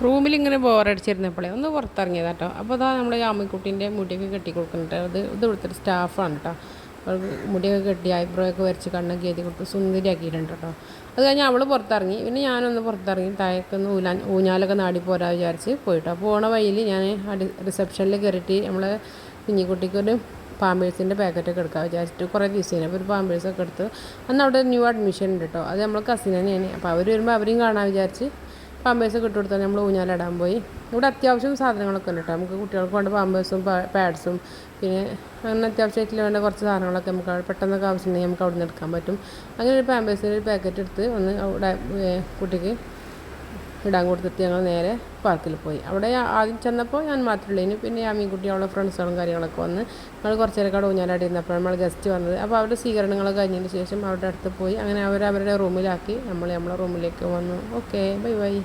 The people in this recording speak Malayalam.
റൂമിലിങ്ങനെ ബോറടിച്ചിരുന്നപ്പോഴേ ഒന്ന് പുറത്തിറങ്ങിയതാ കേട്ടോ. അപ്പോൾ അതാ നമ്മുടെ യാമിക്കുട്ടീൻ്റെ മുടിയൊക്കെ കെട്ടി കൊടുക്കുന്നുണ്ട്. ഇത് ഇവിടുത്തെ സ്റ്റാഫാണ് കേട്ടോ. മുടിയൊക്കെ കെട്ടി ഐബ്രോ ഒക്കെ വരച്ച് കണ്ണൊക്കെ എഴുതി കൊടുത്ത് സുന്ദരിയാക്കിയിട്ടുണ്ട് കേട്ടോ. അത് കഴിഞ്ഞ് അവൾ പുറത്തിറങ്ങി. പിന്നെ ഞാനൊന്ന് പുറത്തിറങ്ങി താഴേക്കൊന്ന് ഊഞ്ഞാലൊക്കെ നാടി പോരാ വിചാരിച്ച് പോയിട്ടോ. പോണ വഴിയിൽ ഞാൻ റിസപ്ഷനിൽ കയറിയിട്ട് നമ്മളെ കുഞ്ഞിക്കുട്ടിക്കൊരു പാമ്പേഴ്സിൻ്റെ പാക്കറ്റൊക്കെ എടുക്കാൻ വിചാരിച്ചിട്ട് കുറേ ദിവസമായി. അപ്പോൾ ഒരു പാമ്പേഴ്സൊക്കെ എടുത്ത് അന്ന് അവിടെ ന്യൂ അഡ്മിഷൻ ഉണ്ട് കേട്ടോ. അത് നമ്മൾ കസിൻ തന്നെയാണ്. അപ്പോൾ അവർ വരുമ്പോൾ അവരെയും കാണാൻ വിചാരിച്ച് പാമ്പേഴ്സൊക്കെ ഇട്ട് കൊടുത്താൽ നമ്മൾ ഊഞ്ഞാലിടാൻ പോയി. ഇവിടെ അത്യാവശ്യം സാധനങ്ങളൊക്കെ ഉണ്ട് കേട്ടോ. നമുക്ക് കുട്ടികൾക്ക് വേണ്ട പാമ്പേഴ്സും പാഡ്സും പിന്നെ അങ്ങനെ അത്യാവശ്യമായിട്ട് വേണ്ട കുറച്ച് സാധനങ്ങളൊക്കെ നമുക്ക് പെട്ടെന്നൊക്കെ ആവശ്യമുണ്ടെങ്കിൽ നമുക്ക് അവിടെ നിന്ന് എടുക്കാൻ പറ്റും. അങ്ങനെ ഒരു പാമ്പേഴ്സിൻ്റെ ഒരു പാക്കറ്റ് എടുത്ത് ഒന്ന് അവിടെ കുട്ടിക്ക് ഇടാൻ കൊടുത്തിട്ട് ഞങ്ങൾ നേരെ പാർക്കിൽ പോയി. അവിടെ ആദ്യം ചെന്നപ്പോൾ ഞാൻ മാത്രമേ പിന്നെ യാമിക്കുട്ടി അവളെ ഫ്രണ്ട്സുകളും കാര്യങ്ങളൊക്കെ വന്ന് ഞങ്ങൾ കുറച്ച് നേരം അവിടെ ഊഞ്ഞാലാടി ഇരുന്നപ്പോൾ നമ്മൾ ഗസ്റ്റ് വന്നത്. അപ്പോൾ അവരുടെ സ്വീകരണങ്ങളൊക്കെ കഴിഞ്ഞതിന് ശേഷം അവരുടെ അടുത്ത് പോയി അങ്ങനെ അവരുടെ റൂമിലാക്കി നമ്മളെ റൂമിലേക്ക് വന്നു. Okay, bye bye.